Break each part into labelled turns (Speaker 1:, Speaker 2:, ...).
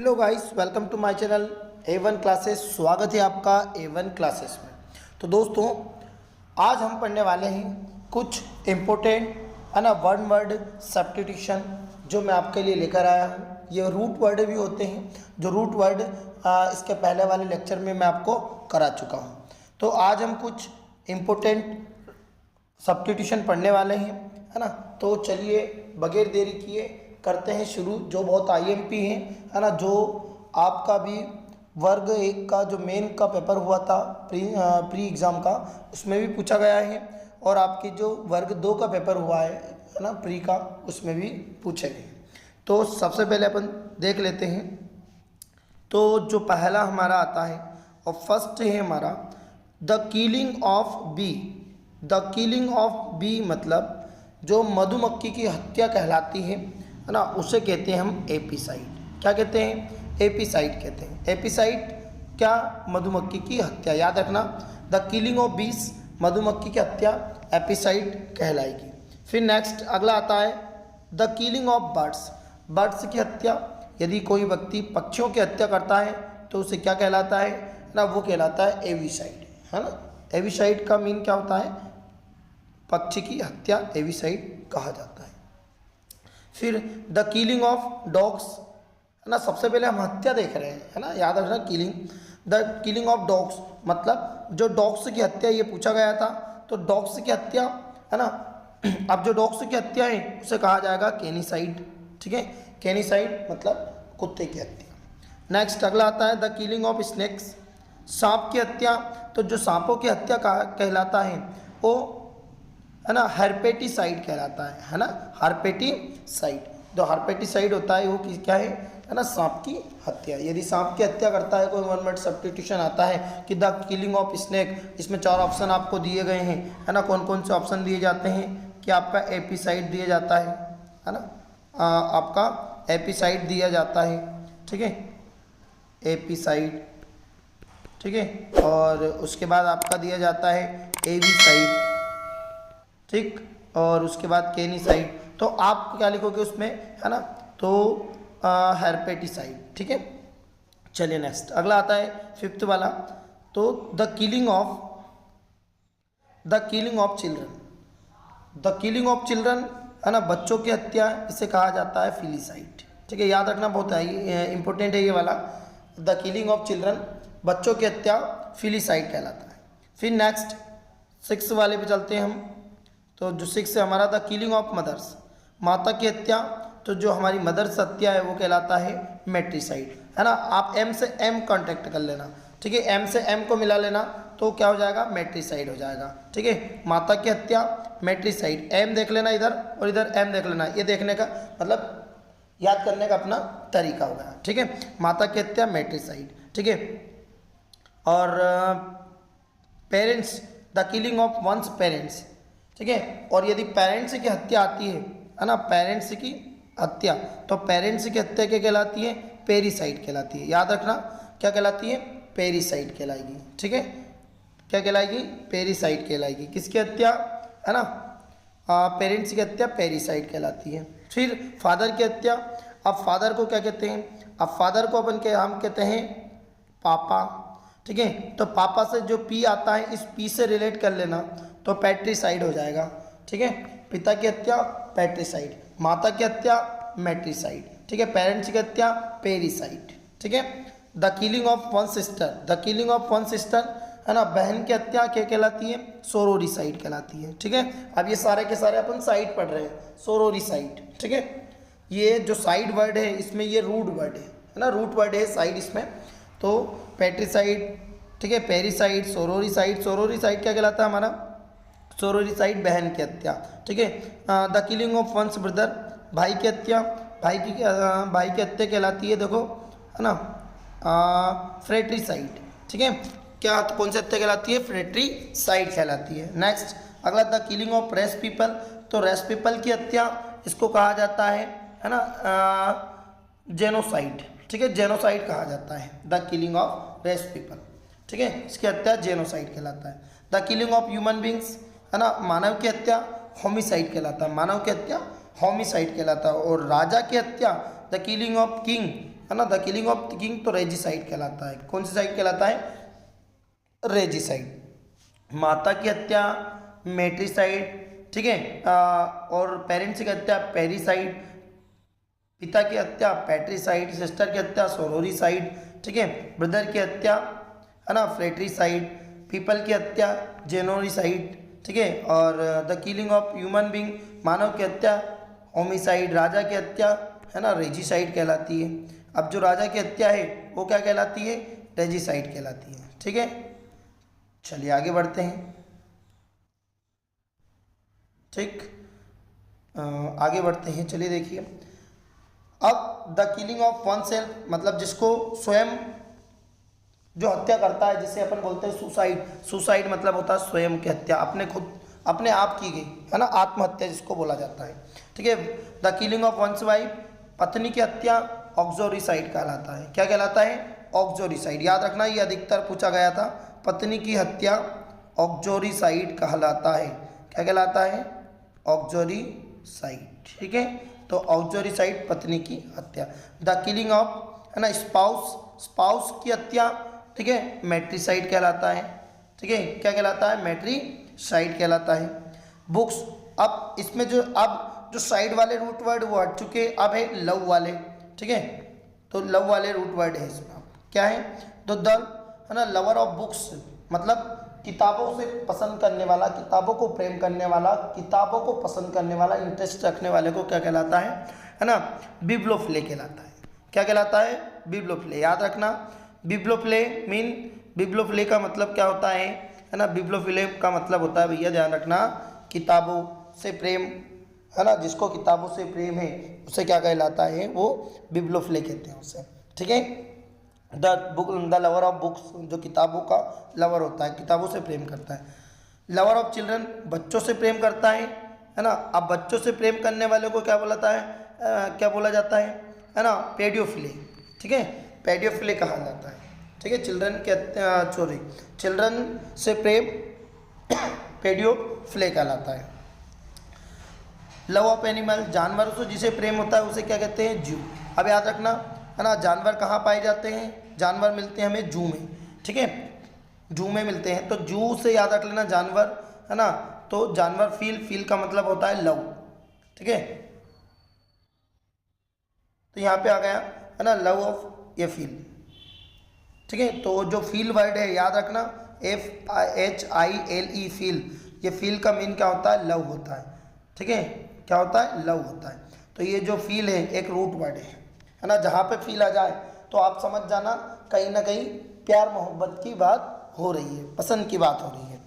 Speaker 1: Hello guys, welcome to my channel A1 classes. स्वागत है आपका A1 क्लासेस में। तो दोस्तों, आज हम पढ़ने वाले हैं कुछ इम्पोर्टेंट है ना वन वर्ड सब्स्टिट्यूशन जो मैं आपके लिए लेकर आया हूँ। ये रूट वर्ड भी होते हैं, जो रूट वर्ड इसके पहले वाले लेक्चर में मैं आपको करा चुका हूँ। तो आज हम कुछ इम्पोर्टेंट सब्स्टिट्यूशन पढ़ने वाले हैं, है ना। तो चलिए बगैर देरी किए करते हैं शुरू। जो बहुत IMP है ना, जो आपका भी वर्ग 1 का जो मेन का पेपर हुआ था प्री एग्ज़ाम का, उसमें भी पूछा गया है, और आपकी जो वर्ग 2 का पेपर हुआ है ना प्री का, उसमें भी पूछे गए। तो सबसे पहले अपन देख लेते हैं। तो जो पहला हमारा आता है और फर्स्ट है हमारा the killing of bee. The killing of bee मतलब जो मधुमक्खी की हत्या कहलाती है ना, उसे कहते हैं हम एपिसाइड। क्या कहते हैं? एपिसाइड कहते हैं। एपिसाइड क्या? मधुमक्खी की हत्या। याद रखना, द किलिंग ऑफ बीस मधुमक्खी की हत्या एपिसाइड कहलाएगी। फिर नेक्स्ट अगला आता है the killing of birds. Birds की हत्या, यदि कोई व्यक्ति पक्षियों की हत्या करता है तो उसे क्या कहलाता है ना? वो कहलाता है एविसाइड, है ना। एविसाइड का मीन क्या होता है? पक्षी की हत्या एविसाइड कहा जाता है। फिर द किलिंग ऑफ डॉग्स, है ना। सबसे पहले हम हत्या देख रहे हैं, है ना, याद रखना killing. The killing of dogs मतलब जो डॉग्स की हत्या, ये पूछा गया था। तो डॉग्स की हत्या, है ना, अब जो डॉग्स की हत्या है उसे कहा जाएगा कैनिसाइड। ठीक है, कैनिसाइड मतलब कुत्ते की हत्या। नेक्स्ट अगला आता है द किलिंग ऑफ स्नेक्स। सांप की हत्या, तो जो सांपों की हत्या कहलाता है वो, है ना, हर्पेटिसाइड कहलाता है ना, हर्पेटिसाइड। जो हर्पेटिसाइड होता है वो क्या है ना, सांप की हत्या। यदि सांप की हत्या करता है कोई, वन वर्ड सब्स्टिट्यूशन आता है कि द किलिंग ऑफ स्नेक, इसमें 4 ऑप्शन आपको दिए गए हैं, है ना। कौन कौन से ऑप्शन दिए जाते हैं कि आपका एपिसाइड दिया जाता है ना, आपका एपिसाइड दिया जाता है। ठीक है, एपिसाइड। ठीक है, और उसके बाद आपका दिया जाता है एविसाइड। ठीक, और उसके बाद कैनिसाइड। तो आप क्या लिखोगे उसमें, है ना, तो हर्पेटिसाइड। ठीक है, चलिए नेक्स्ट अगला आता है फिफ्थ वाला। तो the killing of children. The killing of children, है ना, बच्चों की हत्या, इसे कहा जाता है फिलिसाइड। ठीक है, याद रखना, बहुत इंपॉर्टेंट है ये वाला। द किलिंग ऑफ चिल्ड्रन, बच्चों की हत्या फिलिसाइड कहलाता है। फिर नेक्स्ट 6 वाले पे चलते हैं हम। तो जो 6 है हमारा द किलिंग ऑफ मदर्स, माता की हत्या, तो जो हमारी मदर्स हत्या है वो कहलाता है मैट्रिसाइड, है ना। आप M से M कांटेक्ट कर लेना। ठीक है, M से M को मिला लेना तो क्या हो जाएगा? मैट्रिसाइड हो जाएगा। ठीक है, माता की हत्या मैट्रिसाइड। M देख लेना इधर और इधर M देख लेना, ये देखने का मतलब याद करने का अपना तरीका हो गया। ठीक है, माता की हत्या मैट्रिसाइड। ठीक है, और parents, the killing of one's parents. ठीक है, और यदि पेरेंट्स की हत्या आती है ना, पेरेंट्स की हत्या, तो पेरेंट्स की हत्या क्या कहलाती है? पेरिसाइड कहलाती है। याद रखना, क्या कहलाती है? पेरिसाइड कहलाएगी। ठीक है, क्या कहलाएगी? पेरिसाइड कहलाएगी। किसकी हत्या, है ना, पेरेंट्स की हत्या पेरिसाइड कहलाती है। फिर फादर की हत्या, अब फादर को क्या कहते हैं? अब फादर को हम कहते हैं पापा। ठीक है, तो पापा से जो पी आता है, इस पी से रिलेट कर लेना तो पैट्रिसाइड हो जाएगा। ठीक है, पिता की हत्या पैट्रिसाइड, माता की हत्या मैट्रिसाइड। ठीक है, पेरेंट्स की हत्या पेरिसाइड। ठीक है, the killing of one sister, the killing of one sister, है ना, बहन की हत्या क्या कहलाती है? सोरोरिसाइड कहलाती है। ठीक है, अब ये सारे के सारे अपन साइड पढ़ रहे हैं, सोरोरिसाइड। ठीक है, ये जो साइड वर्ड है इसमें ये रूट वर्ड है ना, रूट वर्ड है साइड इसमें। तो पैट्रिसाइड, ठीक है, पेरिसाइड, सोरोरिसाइड। सोरोरिसाइड क्या कहलाता है हमारा? सोरोरिसाइड बहन की हत्या। ठीक है, the killing of one's brother, भाई की हत्या, भाई की हत्या कहलाती है, देखो, है ना, फ्रेट्रिसाइड। ठीक है, क्या कौन सी हत्या कहलाती है? फ्रेट्रिसाइड कहलाती है। नेक्स्ट अगला the killing of race people, तो रेस पीपल की हत्या, इसको कहा जाता है ना, जेनोसाइड। ठीक है, जेनोसाइड कहा जाता है the killing of race people. ठीक है, इसकी हत्या जेनोसाइड कहलाता है। The killing of human beings, है ना, मानव की हत्या होमिसाइड कहलाता है। मानव की हत्या होमिसाइड कहलाता है। और राजा की हत्या द किलिंग ऑफ किंग, है ना, the killing of the king तो रेजिसाइड कहलाता है। कौन सी साइड कहलाता है? रेजिसाइड। माता की हत्या मेट्रिसाइड, ठीक है, और पेरेंट्स की हत्या पेरिसाइड, पिता की हत्या पैट्रिसाइड, सिस्टर की हत्या सोरोरिसाइड, ठीक है, ब्रदर की हत्या है ना फ्रेट्रिसाइड, पीपल की हत्या जेनोरिसाइड, ठीक है, और the killing of human being मानव की हत्या होमिसाइड, राजा की हत्या है ना रेजिसाइड कहलाती है। अब जो राजा की हत्या है वो क्या कहलाती है? रेजिसाइड कहलाती है, ठीक है। चलिए आगे बढ़ते हैं, ठीक, आगे बढ़ते हैं। चलिए देखिए, अब the killing of one self मतलब जिसको स्वयं जो हत्या करता है, जिसे अपन बोलते हैं सुसाइड। सुसाइड मतलब होता है स्वयं की हत्या, अपने खुद अपने आप की गई, है ना, आत्महत्या जिसको बोला जाता है, ठीक है। The killing of one's wife पत्नी की हत्या ऑक्सोरिसाइड कहलाता है। क्या कहलाता है? ऑक्सोरिसाइड। याद रखना, ये अधिकतर पूछा गया था। पत्नी की हत्या ऑक्सोरिसाइड कहलाता है। क्या कहलाता है? ऑक्सोरिसाइड, ठीक है। तो ऑक्सोरिसाइड पत्नी की हत्या। द किलिंग ऑफ है ना स्पाउस, स्पाउस की हत्या, ठीक है, मैट्रिसाइड कहलाता है, ठीक है। क्या कहलाता है? मैट्रिसाइड कहलाता है। बुक्स, अब इसमें जो साइड वाले रूट वर्ड वो हट चुके, अब है लव वाले, ठीक है। तो लव वाले रूट वर्ड है इसमें, क्या है? तो द है ना लवर ऑफ बुक्स मतलब किताबों से पसंद करने वाला, किताबों को प्रेम करने वाला, किताबों को पसंद करने वाला, इंटरेस्ट रखने वाले को क्या कहलाता है ना बिब्लोफिले कहलाता है। क्या कहलाता है? बिब्लोफिले। याद रखना, बिब्लोफिले मीन, बिब्लोफिले का मतलब क्या होता है ना, बिब्लोफिले का मतलब होता है भैया ध्यान रखना, किताबों से प्रेम, है ना, जिसको किताबों से प्रेम है उसे क्या कहलाता है? वो बिब्लोफिले कहते हैं उसे, ठीक है। द लवर ऑफ बुक्स जो किताबों का लवर होता है, किताबों से प्रेम करता है। लवर ऑफ चिल्ड्रन बच्चों से प्रेम करता है ना। अब बच्चों से प्रेम करने वाले को क्या बोलाता है, क्या बोला जाता है ना पेडियोफिले, ठीक है, पेडियोफिले कहा जाता है, ठीक है। चिल्ड्रन के सॉरी चिल्ड्रन से प्रेम पेडियोफिले कहलाता है। लव ऑफ एनिमल जानवरों से जिसे प्रेम होता है उसे क्या कहते हैं? जू। अब याद रखना, है ना, जानवर कहाँ पाए जाते हैं? जानवर मिलते हैं हमें जू में, ठीक है, जू में मिलते हैं। तो जू से याद रख लेना जानवर, है ना। तो जानवर फील, फील का मतलब होता है लव, ठीक है। तो यहाँ पे आ गया है ना लव ऑफ ये फील, ठीक है। तो जो फील वर्ड है याद रखना FHILE फील, ये फील का मीन क्या होता है? लव होता है, ठीक है। क्या होता है? लव होता है। तो ये जो फील है एक रूट वर्ड है ना। जहाँ पे फील आ जाए तो आप समझ जाना कहीं ना कहीं प्यार मोहब्बत की बात हो रही है, पसंद की बात हो रही है,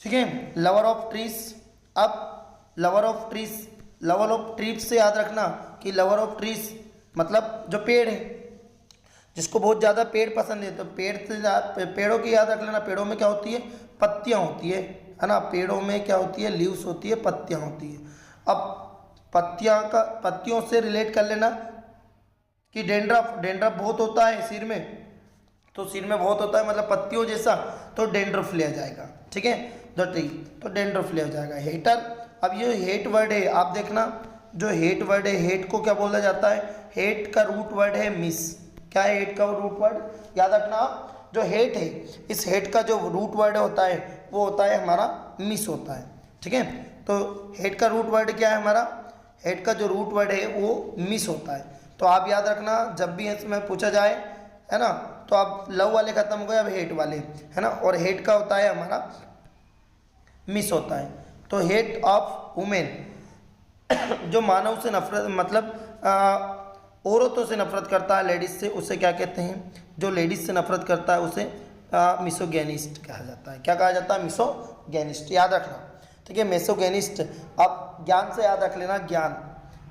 Speaker 1: ठीक है। लवर ऑफ ट्रीज, अब lover of trees, lover of trees से याद रखना कि लवर ऑफ ट्रीज मतलब जो पेड़ है, जिसको बहुत ज़्यादा पेड़ पसंद है, तो पेड़ से पेड़ों की याद रख लेना। पेड़ों में क्या होती है? पत्तियाँ होती है ना। पेड़ों में क्या होती है? लीव्स होती है, पत्तियाँ होती है। अब पत्तियों से रिलेट कर लेना कि डेंड्रफ, डेंड्रफ बहुत होता है सिर में, तो सिर में बहुत होता है मतलब पत्तियों जैसा, तो डेंड्रफ ले जाएगा, ठीक है, द ट्री, तो डेंड्रफ ले जाएगा। हेटर, अब ये हेट वर्ड है, आप देखना जो हेट वर्ड है, हेट को क्या बोला जाता है? हेट का रूट वर्ड है मिस। क्या है हेट का रूट वर्ड? याद रखना, जो हेट है, इस हेट का जो रूट वर्ड होता है वो होता है हमारा मिस होता है, ठीक है। तो हेट का रूट वर्ड क्या है हमारा? हेट का जो रूट वर्ड है वो मिस होता है। तो आप याद रखना जब भी इसमें पूछा जाए, है ना, तो आप लव वाले खत्म हो गए, अब हेट वाले, है ना। और हेट का होता है हमारा मिस होता है। तो हेट ऑफ वुमेन जो मानव से नफरत मतलब औरतों से नफरत करता है, लेडीज से, उसे क्या कहते हैं? जो लेडीज से नफरत करता है उसे मिसोगेनिस्ट कहा जाता है। क्या कहा जाता है? मिसोगेनिस्ट, याद रखना, ठीक है, मिसोगेनिस्ट। अब ज्ञान से याद रख लेना, ज्ञान,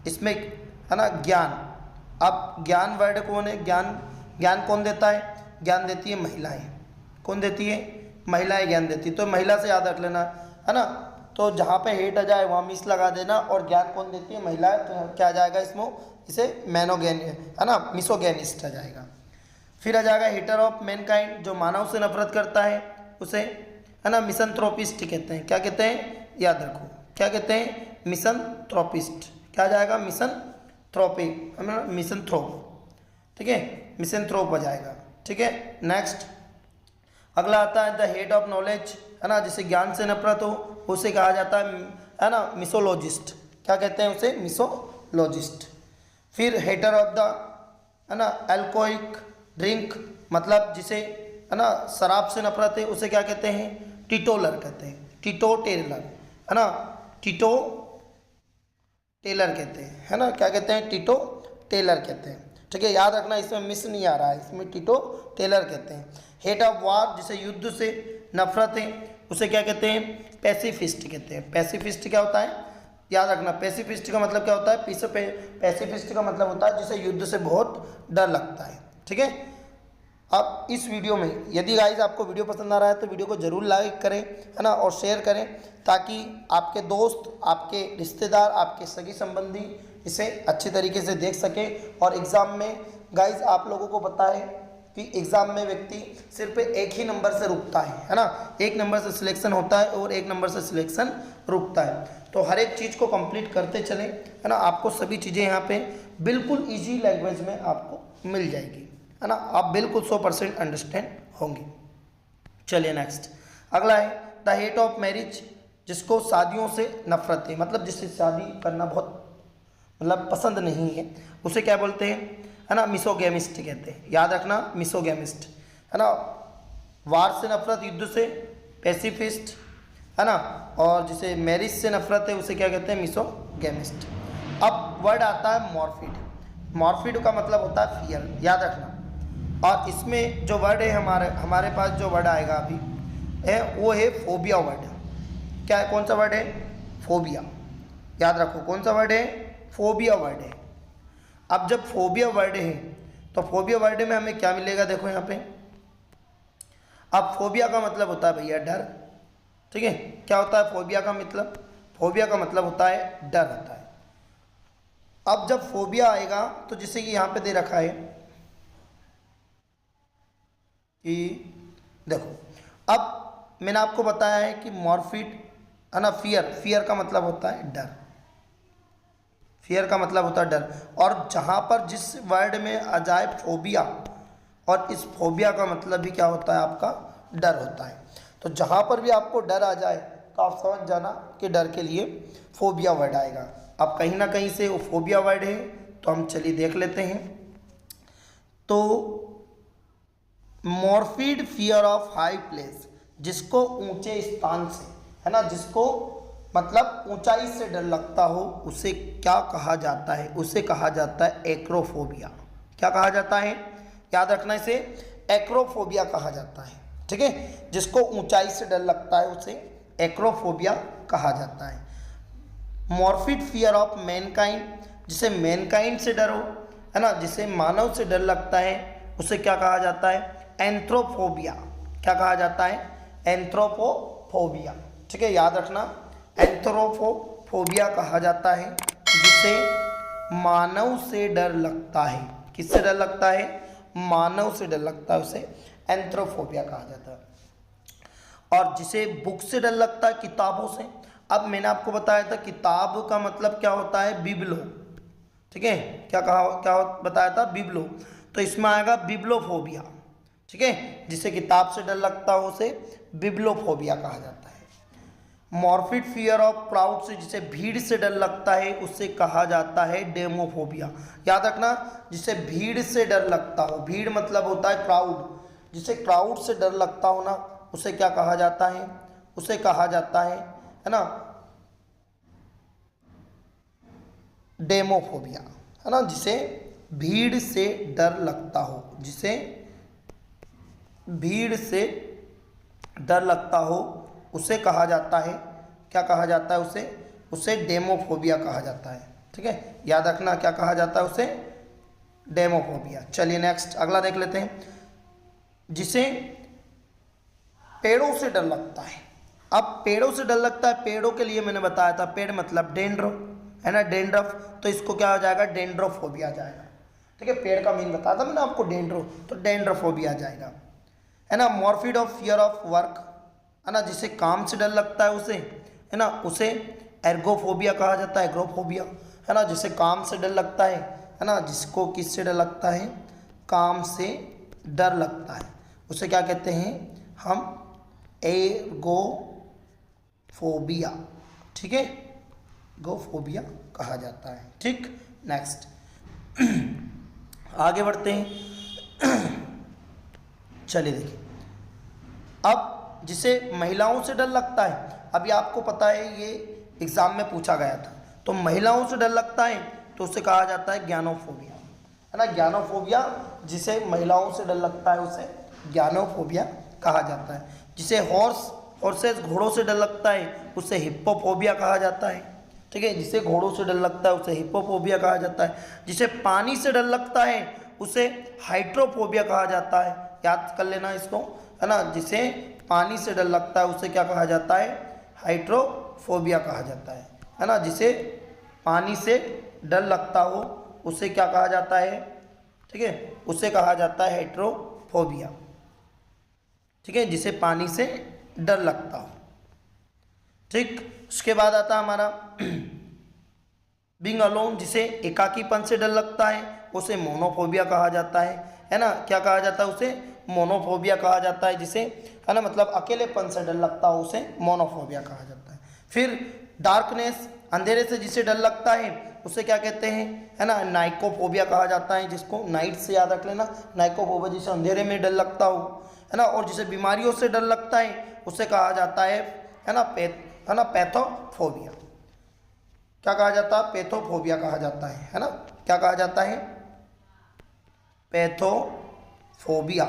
Speaker 1: इसमें है ना ज्ञान। अब ज्ञान वर्ड कौन है? ज्ञान, ज्ञान कौन देता है? ज्ञान देती है महिलाएं। कौन देती है? महिलाएं ज्ञान देती है। तो महिला से याद रख लेना, है ना। तो जहाँ पे हेट आ जाए वहाँ मिस लगा देना, और ज्ञान कौन देती है? महिलाएं। तो क्या आ जाएगा इसमें? इसे मैनोगेन, है ना, मिसोगेनिस्ट आ जाएगा। फिर आ जाएगा हेटर ऑफ मैनकाइंड जो मानव से नफरत करता है उसे, है ना, मिसंथ्रोपिस्ट कहते हैं। क्या कहते हैं? याद रखो, क्या कहते हैं? मिसंथ्रोपिस्ट। क्या आ जाएगा? मिसंथ्रोपिक, है ना, मिसंथ्रोप, ठीक है, मिसेंथ्रोप हो जाएगा। ठीक है, नेक्स्ट अगला आता है द हेट ऑफ नॉलेज, है ना, जिसे ज्ञान से नफरत हो उसे कहा जाता है ना मिसोलॉजिस्ट। क्या कहते हैं उसे? मिसोलॉजिस्ट। फिर हेटर ऑफ द, है ना, एल्कोहलिक ड्रिंक, मतलब जिसे, है ना, शराब से नफरत है उसे क्या कहते हैं? टीटोलर कहते हैं, टीटो टेलर, है ना, टीटो टेलर कहते हैं, है ना, क्या कहते हैं? टीटो टेलर कहते हैं। ठीक है, याद रखना, इसमें मिस नहीं आ रहा है, इसमें टीटो टेलर कहते हैं। हेट ऑफ वार, जिसे युद्ध से नफरत है उसे क्या कहते हैं? पैसिफिस्ट कहते हैं। पैसिफिस्ट क्या होता है? याद रखना, पैसिफिस्ट का मतलब क्या होता है? पैसिफिस्ट का मतलब होता है जिसे युद्ध से बहुत डर लगता है। ठीक है, अब इस वीडियो में यदि गाइस आपको वीडियो पसंद आ रहा है तो वीडियो को ज़रूर लाइक करें, है ना, और शेयर करें, ताकि आपके दोस्त, आपके रिश्तेदार, आपके सगी संबंधी इसे अच्छी तरीके से देख सकें। और एग्ज़ाम में गाइस आप लोगों को पता है कि एग्ज़ाम में व्यक्ति सिर्फ एक ही नंबर से रुकता है ना, एक नंबर से सिलेक्शन होता है और एक नंबर से सिलेक्शन रुकता है। तो हर एक चीज़ को कंप्लीट करते चलें, है ना, आपको सभी चीज़ें यहाँ पे बिल्कुल ईजी लैंग्वेज में आपको मिल जाएगी, है ना, आप बिल्कुल 100% अंडरस्टैंड होंगे। चलिए नेक्स्ट अगला है द हेट ऑफ मैरिज, जिसको शादियों से नफरत है, मतलब जिससे शादी करना बहुत मतलब पसंद नहीं है उसे क्या बोलते हैं? है ना, मिसोगैमिस्ट कहते हैं। याद रखना, मिसोगैमिस्ट, है ना। वार से नफरत, युद्ध से पैसिफिस्ट, है ना, और जिसे मैरिज से नफरत है उसे क्या कहते हैं? मिसोगैमिस्ट। अब वर्ड आता है मॉर्फिड। मॉर्फिड का मतलब होता है फियर, याद रखना। और इसमें जो वर्ड है हमारे पास जो वर्ड आएगा अभी है वो है फोबिया वर्ड। क्या है? कौन सा वर्ड है? फोबिया। याद रखो, कौन सा वर्ड है? फोबिया वर्ड है। अब जब फोबिया वर्ड है तो फोबिया वर्ड में हमें क्या मिलेगा? देखो यहाँ पे, अब फोबिया का मतलब होता है भैया डर। ठीक है, क्या होता है फोबिया का मतलब? फोबिया का मतलब होता है डर होता है। अब जब फोबिया आएगा तो जैसे कि यहाँ पे दे रखा है कि देखो, अब मैंने आपको बताया है कि मॉर्फिड, है ना, फियर का मतलब होता है डर, फियर का मतलब होता है डर। और जहाँ पर जिस वर्ड में आ जाए फोबिया, और इस फोबिया का मतलब भी क्या होता है? आपका डर होता है। तो जहाँ पर भी आपको डर आ जाए तो आप समझ जाना कि डर के लिए फोबिया वर्ड आएगा। अब कहीं ना कहीं से वो फोबिया वर्ड है, तो हम चलिए देख लेते हैं। तो मॉर्फिड फियर ऑफ हाई प्लेस, जिसको ऊंचे स्थान से, है ना, जिसको मतलब ऊंचाई से डर लगता हो उसे क्या कहा जाता है? उसे कहा जाता है एक्रोफोबिया। क्या कहा जाता है? याद रखना, इसे एक्रोफोबिया कहा जाता है। ठीक है, जिसको ऊंचाई से डर लगता है उसे एक्रोफोबिया कहा जाता है। मॉर्फिड फियर ऑफ मैनकाइंड, जिसे मैनकाइंड से डर हो, है ना, जिसे मानव से डर लगता है उसे क्या कहा जाता है? एंथ्रोफोबिया। क्या कहा जाता है? एंथ्रोपोफोबिया। ठीक है, याद रखना, एंथ्रोपोफोबिया कहा जाता है जिसे मानव से डर लगता है। किससे डर लगता है? मानव से डर लगता है, उसे एंथ्रोफोबिया कहा जाता है। और जिसे बुक से डर लगता है, किताबों से। अब मैंने आपको बताया था किताब का मतलब क्या होता है? बिब्लो। ठीक है, क्या बताया था? बिब्लो। तो इसमें आएगा बिब्लोफोबिया। ठीक है, जिसे किताब से डर लगता हो उसे बिब्लोफोबिया कहा जाता है। मॉर्फिड फियर ऑफ क्राउड से, जिसे भीड़ से डर लगता है उसे कहा जाता है डेमोफोबिया। याद रखना, जिसे भीड़ से डर लगता हो, भीड़ मतलब होता है क्राउड, जिसे क्राउड से डर लगता हो ना उसे क्या कहा जाता है? उसे कहा जाता है ना, डेमोफोबिया, है ना, जिसे भीड़ से डर लगता हो, जिसे भीड़ से डर लगता हो उसे कहा जाता है, क्या कहा जाता है? उसे डेमोफोबिया कहा जाता है। ठीक है, याद रखना, क्या कहा जाता है? उसे डेमोफोबिया। चलिए नेक्स्ट अगला देख लेते हैं, जिसे पेड़ों से डर लगता है। अब पेड़ों से डर लगता है, पेड़ों के लिए मैंने बताया था, पेड़ मतलब डेंड्रो, है ना, डेंड्रफ, तो इसको क्या हो जाएगा? डेंड्रोफोबिया आ जाएगा। ठीक है, पेड़ का मीन बताया था मैंने आपको डेंड्रो, तो डेंड्रोफोबिया आ जाएगा, है ना। मॉर्फिड ऑफ फियर ऑफ वर्क, है ना, जिसे काम से डर लगता है उसे, है ना, उसे एर्गोफोबिया कहा जाता है, एग्रोफोबिया, है ना, जिसे काम से डर लगता है ना, जिसको किससे डर लगता है? काम से डर लगता है उसे क्या कहते हैं हम? एगोफोबिया। ठीक है, एगोफोबिया कहा जाता है। ठीक, नेक्स्ट आगे बढ़ते हैं। चलिए देखिए, अब जिसे महिलाओं से डर लगता है, अभी आपको पता है ये एग्जाम में पूछा गया था, तो महिलाओं से डर लगता है तो उसे कहा जाता है ज्ञानोफोबिया, है ना। ज्ञानोफोबिया, जिसे महिलाओं से डर लगता है उसे ज्ञानोफोबिया कहा जाता है। जिसे हॉर्सेस घोड़ों से डर लगता है उसे हिप्पोफोबिया कहा जाता है। ठीक है, जिसे घोड़ों से डर लगता है उसे हिप्पोफोबिया कहा जाता है। जिसे पानी से डर लगता है उसे हाइड्रोफोबिया कहा जाता है। याद कर लेना इसको, है ना। जिसे पानी से डर लगता है उसे क्या कहा जाता है? हाइड्रोफोबिया कहा जाता है ना। जिसे पानी से डर लगता हो उसे क्या कहा जाता है? ठीक है, उसे कहा जाता है हाइड्रोफोबिया। ठीक है, जिसे पानी से डर लगता हो। ठीक, उसके बाद आता हमारा बीइंग अलोन, जिसे एकाकीपन से डर लगता है उसे मोनोफोबिया कहा जाता है ना। क्या कहा जाता है? उसे मोनोफोबिया कहा जाता है। जिसे, है ना, मतलब अकेलेपन से डर लगता हो उसे मोनोफोबिया कहा जाता है। फिर डार्कनेस, अंधेरे से जिसे डर लगता है उसे क्या कहते हैं? है ना, नाइकोफोबिया कहा जाता है। जिसको नाइट से याद रख लेना, नाइकोफोबिया, जिसे अंधेरे में डर लगता हो, है ना। और जिसे बीमारियों से डर लगता है उसे कहा जाता है ना पैथोफोबिया। क्या कहा जाता है? पैथोफोबिया कहा जाता है ना। क्या कहा जाता है? पैथोफोबिया,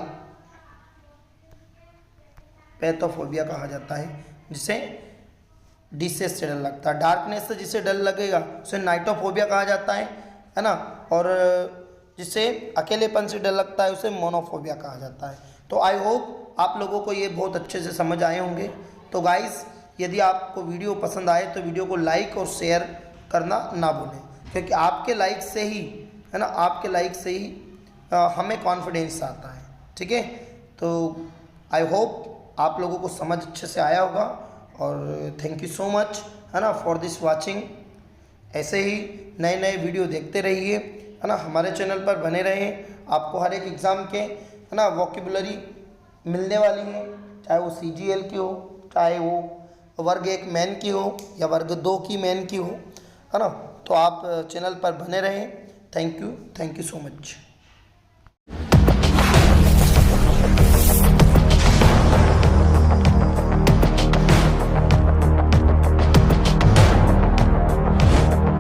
Speaker 1: पैथोफोबिया कहा जाता है। जिसे डिसेस से डर लगता है। डार्कनेस से जिसे डर लगेगा उसे नाइटोफोबिया कहा जाता है ना। और जिसे अकेलेपन से डर लगता है उसे मोनोफोबिया कहा जाता है। तो आई होप आप लोगों को ये बहुत अच्छे से समझ आए होंगे। तो गाइस, यदि आपको वीडियो पसंद आए तो वीडियो को लाइक और शेयर करना ना भूलें, क्योंकि आपके लाइक से ही, है ना, आपके लाइक से ही हमें कॉन्फिडेंस आता है। ठीक है, तो आई होप आप लोगों को समझ अच्छे से आया होगा। और थैंक यू सो मच, है ना, फॉर दिस वाचिंग। ऐसे ही नए नए वीडियो देखते रहिए, है ना, हमारे चैनल पर बने रहें। आपको हर एक एग्ज़ाम के, है ना, वोकेबुलरी मिलने वाली है, चाहे वो CGL की हो, चाहे वो वर्ग 1 मैन की हो या वर्ग 2 की मैन की हो, है ना। तो आप चैनल पर बने रहें। Thank you so much.